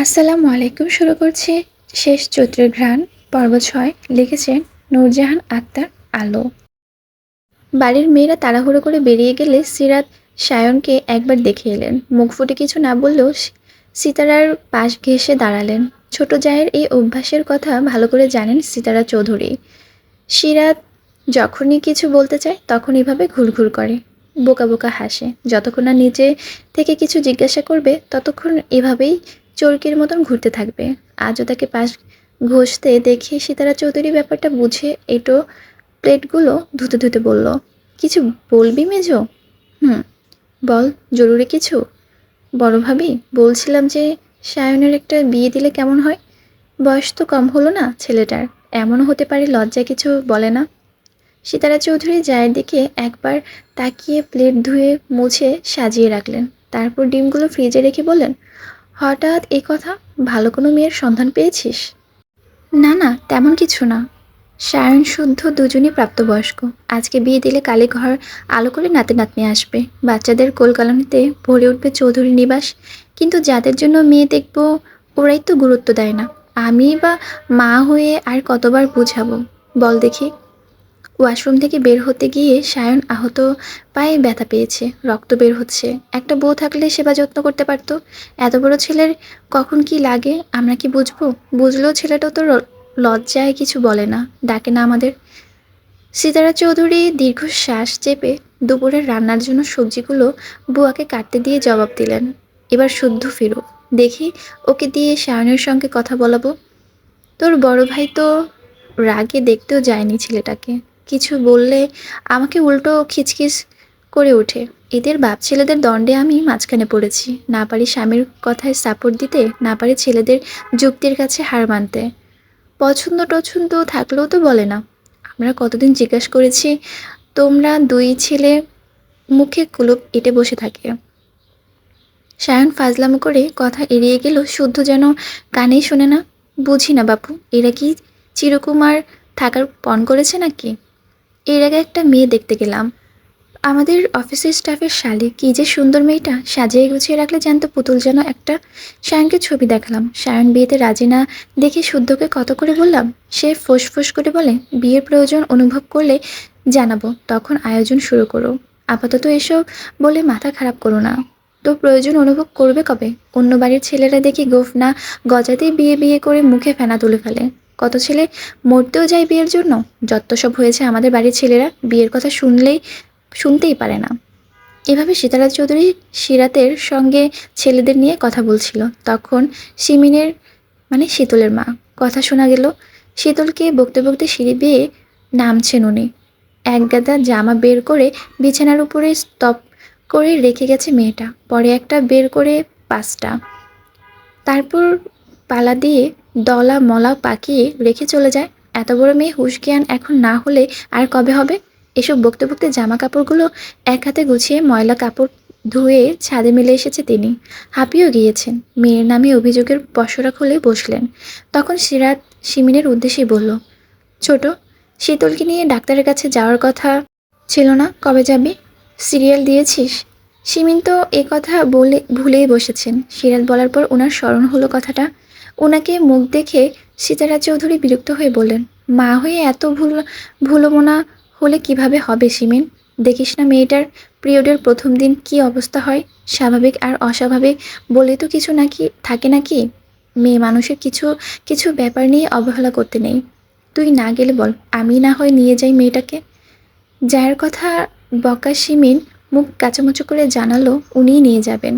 আসসালামু আলাইকুম। শুরু করছি শেষ চৈত্রের ঘ্রাণ পর্ব ৬। লিখেছেন নূরজাহান আক্তার আলো। বাড়ির মেয়েরা তাড়াহুড়ো করে বেরিয়ে গেলে সিরাত সায়নকে একবার দেখে এলেন। মুখ ফুটে কিছু না বললেও সিতারার পাশ ঘেঁষে দাঁড়ালেন। ছোট জায়ের এই অভ্যাসের কথা ভালো করে জানেন সিতারা চৌধুরী। সিরাত যখনই কিছু বলতে চায় তখন এভাবে ঘুরঘুর করে, বোকা বোকা হাসে। যতক্ষণ না নিজে থেকে কিছু জিজ্ঞাসা করবে ততক্ষণ এভাবেই চরকির মতন ঘুরতে থাকবে। আজও তাকে পাশ ঘষতে দেখে সিতারা চৌধুরী ব্যাপারটা বুঝে এটো প্লেটগুলো ধুতে ধুতে বলল, কিছু বলবি মেজো? হুম, বল। জরুরি কিছু? বড় ভাবি, বলছিলাম যে সায়নের একটা বিয়ে দিলে কেমন হয়? বয়স তো কম হলো না ছেলেটার, এমনও হতে পারে লজ্জায় কিছু বলে না। সিতারা চৌধুরী জায়ের দিকে একবার তাকিয়ে প্লেট ধুয়ে মুছে সাজিয়ে রাখলেন। তারপর ডিমগুলো ফ্রিজে রেখে বললেন, হঠাৎ এই কথা, ভালো কোনো মেয়ের সন্ধান পেয়েছিস? না না, তেমন কিছু না। সায়ন শুদ্ধ দুজনই প্রাপ্তবয়স্ক। আজকে বিয়ে দিলে কালে ঘর আলো করে নাতি নাতনি আসবে, বাচ্চাদের কোলকালানিতে ভরে উঠবে চৌধুরী নিবাস। কিন্তু যাদের জন্য মেয়ে দেখব ওরাই তো গুরুত্ব দেয় না। আমি বা মা হয়ে আর কতবার বুঝাবো বল দেখি। ওয়াশরুম থেকে বের হতে গিয়ে সায়ন আহত পায়ে ব্যথা পেয়েছে, রক্ত বের হচ্ছে। একটা বউ থাকলে সেবা যত্ন করতে পারতো। এত বড় ছেলের কখন কি লাগে আমরা কি বুঝবো? বুঝলেও ছেলেটা তো লজ্জায় কিছু বলে না, ডাকে না আমাদের। সিতারা চৌধুরী দীর্ঘশ্বাস চেপে দুপুরের রান্নার জন্য সবজিগুলো বুয়াকে কাটতে দিয়ে জবাব দিলেন, এবার শুদ্ধ ফিরো, দেখি ওকে দিয়ে সায়নের সঙ্গে কথা বলাবো। তোর বড় ভাই তো রাগে দেখতেও যায়নি ছেলেটাকে। কিছু বললে আমাকে উল্টো খিচখিচ করে ওঠে। এদের বাপ ছেলেদের দ্বন্দ্বে আমি মাঝখানে পড়েছি। না পারি স্বামীর কথায় সাপোর্ট দিতে, না পারি ছেলেদের যুক্তির কাছে হার মানতে। পছন্দ টছন্দ থাকলেও তো বলে না। আমরা কতদিন জিজ্ঞাসা করেছি, তোমরা দুই ছেলে মুখে কুলুপ এঁটে বসে থাকে। সায়ন ফাজলামো করে কথা এড়িয়ে গেল, শুদ্ধ যেন কানেই শোনে না। বুঝি না বাপু, এরা কি চিরকুমার থাকার পণ করেছে নাকি? এর আগে একটা মেয়ে দেখতে গেলাম, আমাদের অফিসের স্টাফের শালি, কি যে সুন্দর মেয়েটা, সাজিয়ে গুছিয়ে রাখলে জ্যান্ত পুতুল যেন একটা। সায়নকে ছবি দেখালাম। সায়ন বিয়েতে রাজি না দেখে শুদ্ধকে কত করে বললাম। সে ফোঁস করে বলে, বিয়ের প্রয়োজন অনুভব করলে জানাবো, তখন আয়োজন শুরু করো। আপাতত এসব বলে মাথা খারাপ করো না। তো প্রয়োজন অনুভব করবে কবে? অন্য বাড়ির ছেলেরা দেখি গোফ না গজাতেই বিয়ে বিয়ে করে মুখে ফেনা তুলে ফেলে। কত ছেলে মরতেও যায় বিয়ের জন্য। যত সব হয়েছে আমাদের বাড়ির ছেলেরা বিয়ের কথা শুনতেই পারে না। এভাবে সিতারা চৌধুরী সিরাতের সঙ্গে ছেলেদের নিয়ে কথা বলছিল। তখন সিমিনের মানে শীতলের মা কথা শোনা গেল। শীতলকে বকতে বকতে সিঁড়ি বেয়ে নামছেন উনি। এক গাদা জামা বের করে বিছানার উপরে স্তব করে রেখে গেছে মেয়েটা, পরে একটা বের করে 5টা, তারপর পালা দিয়ে দলা মলা পাকিয়ে রেখে চলে যায়। এত বড় মেয়ে হুঁশ জ্ঞান এখন না হলে আর কবে হবে? এসব বকতে বকতে জামা কাপড়গুলো এক হাতে গুছিয়ে ময়লা কাপড় ধুয়ে ছাদে মেলে এসেছে তিনি। হাঁপিয়েও গিয়েছেন। মেয়ের নামে অভিযোগের পসরা খুলে বসলেন। তখন সিরাত সিমিনের উদ্দেশ্যেই বলল, ছোট, শীতলকে নিয়ে ডাক্তারের কাছে যাওয়ার কথা ছিল না, কবে যাবি? সিরিয়াল দিয়েছিস? সিমিন তো এ কথা বলে ভুলেই বসেছেন। সিরাত বলার পর ওনার স্মরণ হলো কথাটা। ওনাকে মুখ দেখে সিতারা চৌধুরী বিরক্ত হয়ে বললেন, মা হয়ে এত ভুলমনা হলে কিভাবে হবে সিমিন? দেখিস না মেয়েটার পিরিয়ডের প্রথম দিন কি অবস্থা হয়। স্বাভাবিক আর অস্বাভাবিক বলে তো কিছু নাকি থাকে নাকি? মেয়ে মানুষের কিছু কিছু ব্যাপার নিয়ে অবহেলা করতে নেই। তুই না গেলে বল, আমি না হয় নিয়ে যাই মেয়েটাকে। যার কথা বকা সিমিন মুখ কাচামুচো করে জানালো উনিই নিয়ে যাবেন।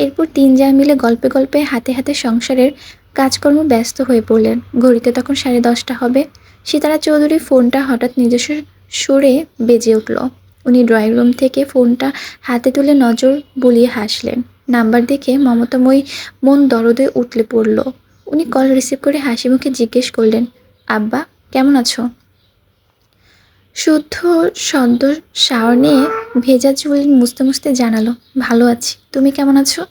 এরপর 3 জা মিলে গল্পে গল্পে হাতে হাতে সংসারের কাজকর্ম ব্যস্ত হয়ে পড়লেন। ঘড়িতে তখন 10:30 হবে। সিতারা চৌধুরী ফোনটা হঠাৎ নিজস্ব সুরে বেজে উঠল। উনি ড্রয়িং রুম থেকে ফোনটা হাতে তুলে নজর বুলিয়ে হাসলেন। নাম্বার দেখে মমতাময়ী মন দরদে উঠলে পড়ল। উনি কল রিসিভ করে হাসি মুখে জিজ্ঞেস করলেন, আব্বা কেমন আছো? শুদ্ধ সদ্য শাওয়ার নিয়ে ভেজা চুল মুছতে মুছতে জানালো, ভালো আছি, তুমি কেমন আছো?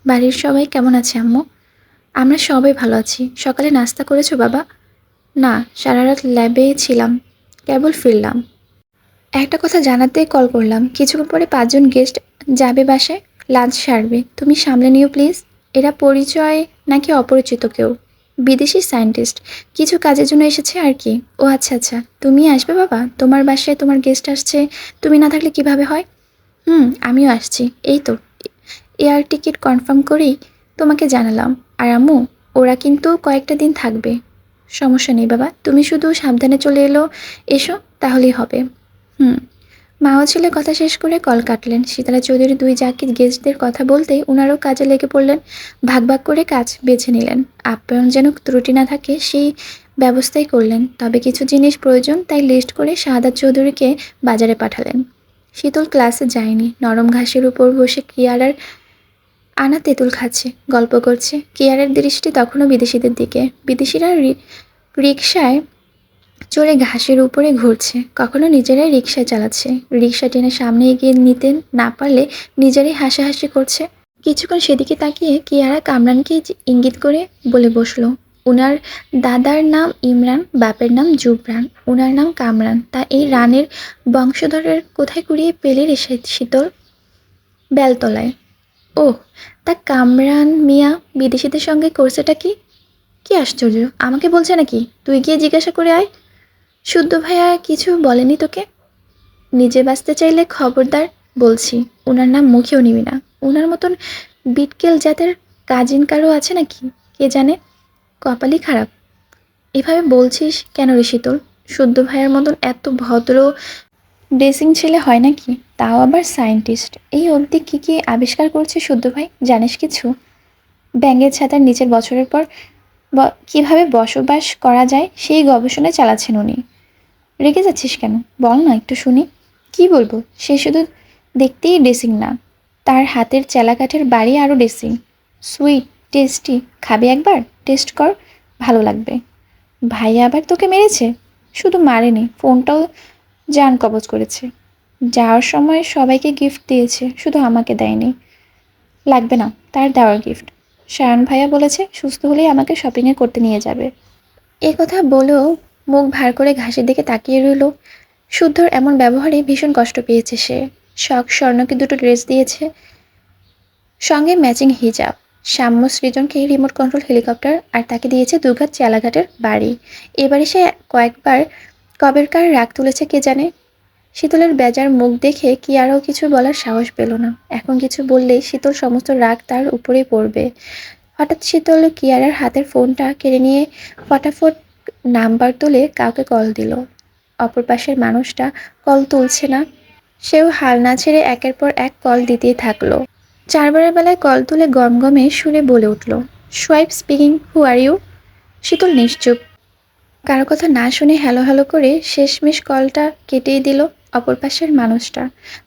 বাড়ির সবাই কেমন আছে আম্মু? আমরা সবাই ভালো আছি। সকালে নাস্তা করেছো বাবা? না, সারা রাত ল্যাবে ছিলাম, কেবল ফিরলাম। একটা কথা জানাতে কল করলাম, কিছুক্ষণ পরে 5 জন গেস্ট যাবে বাসায়, লাঞ্চ সারবে, তুমি সামলে নিও প্লিজ। এরা পরিচয় নাকি অপরিচিত কেউ? বিদেশি সায়েন্টিস্ট, কিছু কাজের জন্য এসেছে আর কি। ও আচ্ছা আচ্ছা, তুমি আসবে বাবা? তোমার বাসায় তোমার গেস্ট আসছে, তুমি না থাকলে কিভাবে হয়? হুম, আমিও আসছি। এই তো এয়ার টিকিট কনফার্ম করেই তোমাকে জানালাম। আর আম্মু, ওরা কিন্তু কয়েকটা দিন থাকবে। সমস্যা নেই বাবা, তুমি শুধু সাবধানে চলে এসো, তাহলেই হবে। হুম। মা ও ছেলে কথা শেষ করে কল কাটলেন। সিতারা চৌধুরী দুই জাকির গেস্টদের কথা বলতেই ওনারও কাজে লেগে পড়লেন। ভাগ ভাগ করে কাজ বেছে নিলেন। আপ্যায়ন যেন ত্রুটি না থাকে সেই ব্যবস্থাই করলেন। তবে কিছু জিনিস প্রয়োজন, তাই লিস্ট করে শাহাদাত চৌধুরীকে বাজারে পাঠালেন। শীতল ক্লাসে যায়নি। নরম ঘাসের উপর বসে কিয়ারার আনা তেঁতুল খাচ্ছে, গল্প করছে। কিয়ারার দৃষ্টি তখনও বিদেশিদের দিকে। বিদেশিরা রিকশায় চড়ে ঘাসের উপরে ঘুরছে, কখনো নিজেরাই রিকশা চালাচ্ছে। রিকশা টেনে সামনে এগিয়ে নিতে না পারলে নিজেরাই হাসাহাসি করছে। কিছুক্ষণ সেদিকে তাকিয়ে কিয়ারা কামরানকে ইঙ্গিত করে বলে বসলো, উনার দাদার নাম ইমরান, বাপের নাম জুবরান, উনার নাম কামরান। তা এই রানের বংশধরের কোথায় কুড়িয়ে পেলে রে শীতল? বেলতলায়। ওহ, তা কামরান মিয়া বিদেশিদের সঙ্গে করছেটা কি? কি আশ্চর্য, আমাকে বলছে নাকি? তুই গিয়ে জিজ্ঞাসা করে আয়। শুদ্ধ ভাইয়া কিছু বলেনি তোকে? নিজে বাঁচতে চাইলে খবরদার বলছি, ওনার নাম মুখেও নিবি না। ওনার মতন বিটকেল জাতের কাজিন কারো আছে নাকি কে জানে? কপালই খারাপ। এভাবে বলছিস কেন রে শীতল? শুদ্ধ ভাইয়ার মতন এত ভদ্র ড্রেসিং ছেলে হয় নাকি? তাও আবার সায়েন্টিস্ট। এই অবধি কী কী আবিষ্কার করছে শুদ্ধ ভাই, জানিস কিছু? ব্যাঙের ছাতার নিচের বছরের পর কীভাবে বসবাস করা যায় সেই গবেষণা চালাচ্ছেন উনি। রেগে যাচ্ছিস কেন? বল না একটু শুনি। কি বলবো? সে শুধু দেখতেই ড্রেসিং না, তার হাতের চেলাকাঠের বাড়ি আরও ড্রেসিং। Sweet, tasty. খাবে একবার? টেস্ট কর, ভালো লাগবে। ভাইয়া আবার তোকে মেরেছে? শুধু মারেনি, ফোনটাও জান কবজ করেছে। যাওয়ার সময় সবাইকে গিফট দিয়েছে, শুধু আমাকে দেয়নি। লাগবে না তার দেওয়ার গিফট। সায়ন ভাইয়া বলেছে সুস্থ হলেই আমাকে শপিংয়ে করতে নিয়ে যাবে। এ কথা বলেও মুখ ভার করে ঘাসের দিকে তাকিয়ে রইল। শুদ্ধর এমন ব্যবহারে ভীষণ কষ্ট পেয়েছে সে। শখ স্বর্ণকে দুটো ড্রেস দিয়েছে, সঙ্গে ম্যাচিং হিজাব। সাম্য সৃজনকে রিমোট কন্ট্রোল হেলিকপ্টার, আর তাকে দিয়েছে দুঘাট চেলাঘাটের বাড়ি। এবারে সে কয়েকবার কবেরকার রাগ তুলেছে কে জানে। শীতলের বেজার মুখ দেখে কি আরও কিছু বলার সাহস পেল না। এখন কিছু বললেই শীতল সমস্ত রাগ তার উপরেই পড়বে। হঠাৎ শীতল কিয়ারার হাতের ফোনটা কেড়ে নিয়ে ফটাফট নাম্বার তুলে কাউকে কল দিল। অপর পাশের মানুষটা কল তুলছে না। সেও হাল না ছেড়ে একের পর এক কল দিতেই থাকলো। চারবারের বেলায় কল তুলে গমগমে সুরে বলে উঠল, swipe speaking, who are you? শীতল নিশ্চুপ। কারো কথা না শুনে হ্যালো হ্যালো করে শেষমেশ কলটা কেটেই দিল অপর পাশের মানুষটা।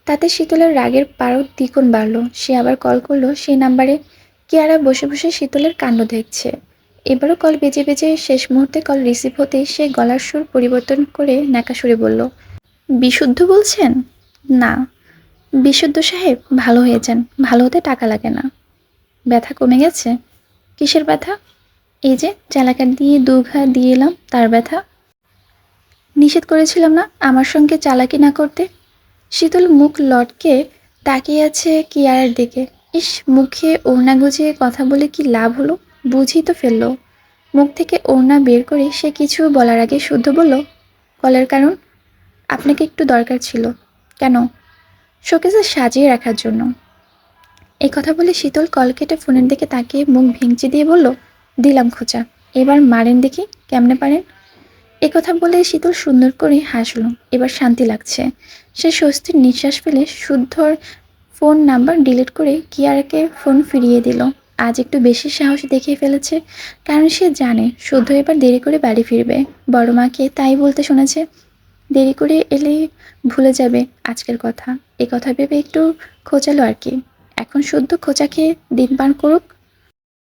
তাতে শীতলের রাগের পারদ দ্বিগুণ বাড়ল। সে আবার কল করলো সেই নাম্বারে। কিয়ারা বসে বসে শীতলের কাণ্ড দেখছে। এবারও কল বেজে বেজে শেষ মুহূর্তে কল রিসিভ হতেই সে গলার সুর পরিবর্তন করে ন্যাকা সুরে বলল, বিশুদ্ধ বলছেন? না, বিশুদ্ধ সাহেব ভালো হয়ে যান, ভালো হতে টাকা লাগে না। ব্যথা কমে গেছে? কিসের ব্যথা? এই যে চালাকার দিয়ে দুঘা দিয়ে এলাম, তার ব্যথা। নিষেধ করেছিলাম না আমার সঙ্গে চালাকি না করতে? শীতল মুখ লটকে তাকিয়ে আছে কিয়ারার দিকে। ইস, মুখে ওড়না গুজিয়ে কথা বলে কি লাভ হলো? বুঝি তো ফেললো। মুখ থেকে ওড়না বের করে সে কিছু বলার আগে শুদ্ধ বলল, কলের কারণ? আপনাকে একটু দরকার ছিল। কেন? শোকেসে সাজিয়ে রাখার জন্য। এই কথা বলে শীতল কল কেটে ফোনের দিকে তাকিয়ে মুখ ভেঙচি দিয়ে বলল, দিলাম খোঁচা, এবার মারেন দেখি কেমনে পারেন। একথা বলে শীতল সুন্দর করে হাসল। এবার শান্তি লাগছে। সে স্বস্তির নিঃশ্বাস ফেলে শুদ্ধর ফোন নাম্বার ডিলিট করে কিয়ারাকে ফোন ফিরিয়ে দিল। আজ একটু বেশি সাহস দেখিয়ে ফেলেছে, কারণ সে জানে শুদ্ধ এবার দেরি করে বাড়ি ফিরবে। বড় মাকে তাই বলতে শুনেছে, দেরি করে এলে ভুলে যাবে আজকের কথা। এ কথা ভেবে একটু খোঁচালো আর কি। এখন শুদ্ধ খোঁচা খেয়ে দিন পার করুক।